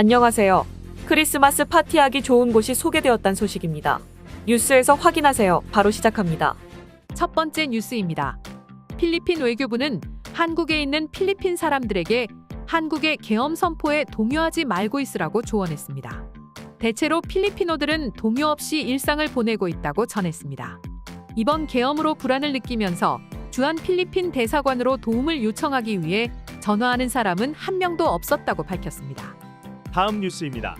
안녕하세요. 크리스마스 파티하기 좋은 곳이 소개되었단 소식입니다. 뉴스에서 확인하세요. 바로 시작합니다. 첫 번째 뉴스입니다. 필리핀 외교부는 한국에 있는 필리핀 사람들에게 한국의 계엄 선포에 동요하지 말고 있으라고 조언했습니다. 대체로 필리핀어들은 동요 없이 일상을 보내고 있다고 전했습니다. 이번 계엄으로 불안을 느끼면서 주한 필리핀 대사관으로 도움을 요청하기 위해 전화하는 사람은 한 명도 없었다고 밝혔습니다. 다음 뉴스입니다.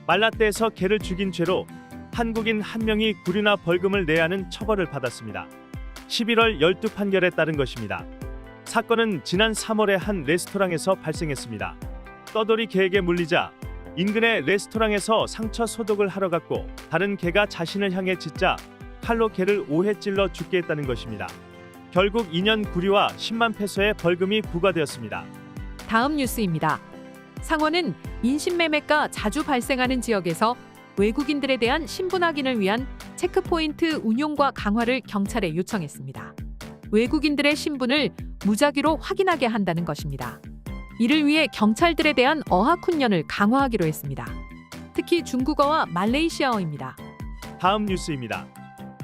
말라떼에서 개를 죽인 죄로 한국인 한 명이 구류나 벌금을 내야 하는 처벌을 받았습니다. 11월 12 판결에 따른 것입니다. 사건은 지난 3월에 한 레스토랑에서 발생했습니다. 떠돌이 개에게 물리자 인근의 레스토랑에서 상처 소독을 하러 갔고 다른 개가 자신을 향해 짖자 칼로 개를 5회 찔러 죽게 했다는 것입니다. 결국 2년 구류와 10만 페소의 벌금이 부과되었습니다. 다음 뉴스입니다. 상원은 인신매매가 자주 발생하는 지역에서 외국인들에 대한 신분 확인을 위한 체크포인트 운용과 강화를 경찰에 요청했습니다. 외국인들의 신분을 무작위로 확인하게 한다는 것입니다. 이를 위해 경찰들에 대한 어학 훈련을 강화하기로 했습니다. 특히 중국어와 말레이시아어입니다. 다음 뉴스입니다.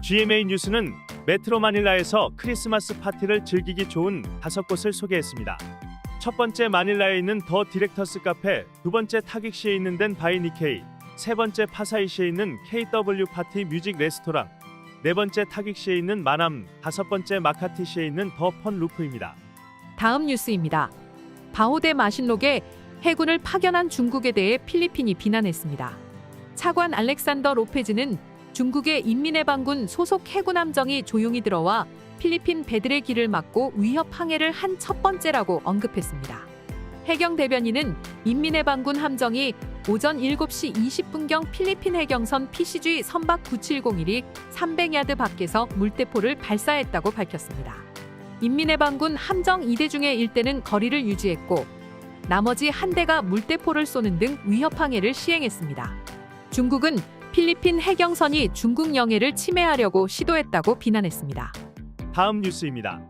GMA 뉴스는 메트로 마닐라에서 크리스마스 파티를 즐기기 좋은 5곳을 소개했습니다. 첫 번째 마닐라에 있는 더 디렉터스 카페, 두 번째 타깃시에 있는 덴 바이 니케이, 세 번째 파사이시에 있는 KW 파티 뮤직 레스토랑, 네 번째 타깃시에 있는 마남, 다섯 번째 마카티시에 있는 더 펀 루프입니다. 다음 뉴스입니다. 바오데 마신록에 해군을 파견한 중국에 대해 필리핀이 비난했습니다. 차관 알렉산더 로페즈는 중국의 인민해방군 소속 해군 함정이 조용히 들어와 필리핀 배들의 길을 막고 위협 항해를 한 첫 번째라고 언급했습니다. 해경 대변인은 인민해방군 함정이 오전 7시 20분경 필리핀 해경선 PCG 선박 9701이 300야드 밖에서 물대포를 발사했다고 밝혔습니다. 인민해방군 함정 2대 중에 1대는 거리를 유지했고 나머지 한 대가 물대포를 쏘는 등 위협 항해를 시행했습니다. 중국은 필리핀 해경선이 중국 영해를 침해하려고 시도했다고 비난했습니다. 다음 뉴스입니다.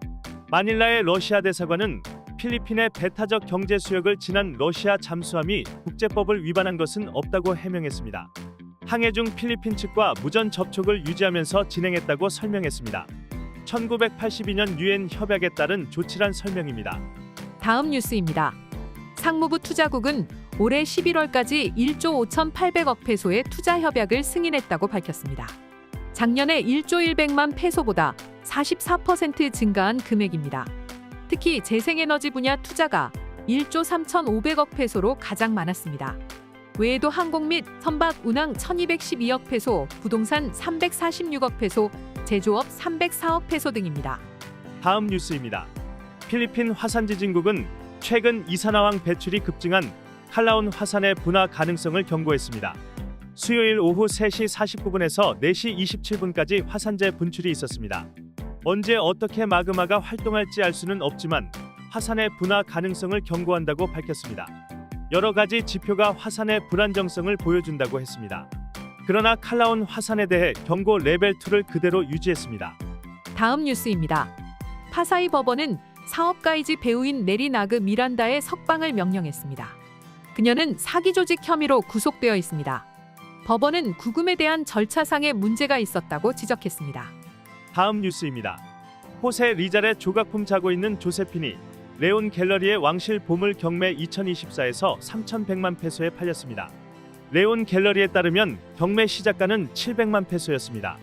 마닐라의 러시아 대사관은 필리핀의 배타적 경제 수역을 지난 러시아 잠수함이 국제법을 위반한 것은 없다고 해명했습니다. 항해 중 필리핀 측과 무전 접촉을 유지하면서 진행했다고 설명했습니다. 1982년 유엔 협약에 따른 조치란 설명입니다. 다음 뉴스입니다. 상무부 투자국은 올해 11월까지 1조 5,800억 페소의 투자 협약을 승인했다고 밝혔습니다. 작년에 1조 100만 페소보다 44% 증가한 금액입니다. 특히 재생에너지 분야 투자가 1조 3,500억 페소로 가장 많았습니다. 외에도 항공 및 선박 운항 1,212억 페소, 부동산 346억 페소, 제조업 304억 페소 등입니다. 다음 뉴스입니다. 필리핀 화산지진국은 최근 이산화황 배출이 급증한 칼라온 화산의 분화 가능성을 경고했습니다. 수요일 오후 3시 49분에서 4시 27분까지 화산재 분출이 있었습니다. 언제 어떻게 마그마가 활동할지 알 수는 없지만 화산의 분화 가능성을 경고한다고 밝혔습니다. 여러 가지 지표가 화산의 불안정성을 보여준다고 했습니다. 그러나 칼라온 화산에 대해 경고 레벨 2를 그대로 유지했습니다. 다음 뉴스입니다. 파사이 법원은 사업가이지 배우인 네리 나그 미란다의 석방을 명령했습니다. 그녀는 사기 조직 혐의로 구속되어 있습니다. 법원은 구금에 대한 절차상의 문제가 있었다고 지적했습니다. 다음 뉴스입니다. 호세 리잘의 조각품 자고 있는 조세핀이 레온 갤러리의 왕실 보물 경매 2024에서 3,100만 페소에 팔렸습니다. 레온 갤러리에 따르면 경매 시작가는 700만 페소였습니다.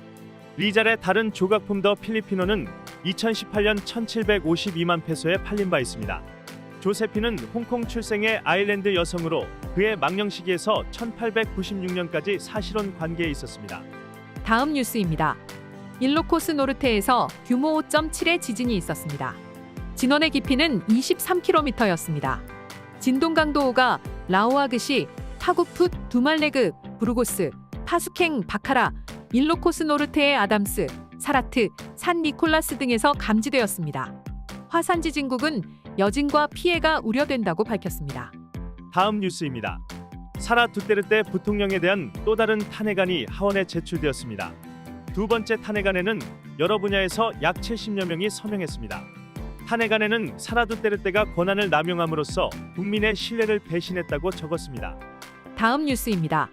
리잘의 다른 조각품 더 필리피노는 2018년 1,752만 페소에 팔린 바 있습니다. 조세핀은 홍콩 출생의 아일랜드 여성으로 그의 망령 시기에서 1896년까지 사실혼 관계에 있었습니다. 다음 뉴스입니다. 일로코스 노르테에서 규모 5.7의 지진이 있었습니다. 진원의 깊이는 23km였습니다. 진동 강도 5가 라오아그시, 파구풋, 두말레그, 부르고스, 파수캥, 바카라, 일로코스 노르테의 아담스, 사라트, 산 니콜라스 등에서 감지되었습니다. 화산 지진국은 여진과 피해가 우려된다고 밝혔습니다. 다음 뉴스입니다. 사라 두테르테 부통령에 대한 또 다른 탄핵안이 하원에 제출되었습니다. 두 번째 탄핵안에는 여러 분야에서 약 70여 명이 서명했습니다. 탄핵안에는 사라 두테르테가 권한을 남용함으로써 국민의 신뢰를 배신했다고 적었습니다. 다음 뉴스입니다.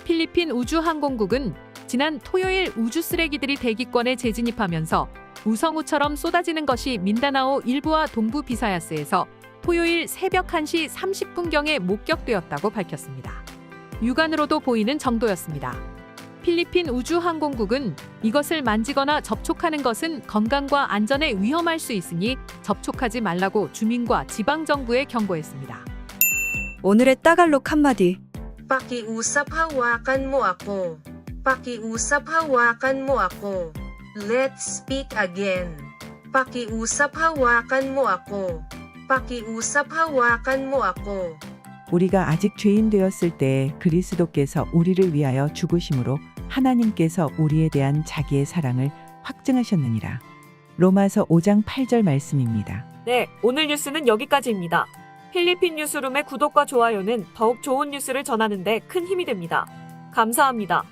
필리핀 우주항공국은 지난 토요일 우주 쓰레기들이 대기권에 재진입하면서 우성우처럼 쏟아지는 것이 민다나오 일부와 동부 비사야스에서 토요일 새벽 1시 30분경에 목격되었다고 밝혔습니다. 육안으로도 보이는 정도였습니다. 필리핀 우주항공국은 이것을 만지거나 접촉하는 것은 건강과 안전에 위험할 수 있으니 접촉하지 말라고 주민과 지방정부에 경고했습니다. 오늘의 따갈록 한마디. Pakiusap hawakan mo ako. Pakiusap hawakan mo ako. Let's speak again. Pakiusap hawakan mo ako. Pakiusap hawakan mo ako. 우리가 아직 죄인 되었을 때 그리스도께서 우리를 위하여 죽으심으로 하나님께서 우리에 대한 자기의 사랑을 확증하셨느니라. 로마서 5장 8절 말씀입니다. 네, 오늘 뉴스는 여기까지입니다. 필리핀 뉴스룸의 구독과 좋아요는 더욱 좋은 뉴스를 전하는 데 큰 힘이 됩니다. 감사합니다.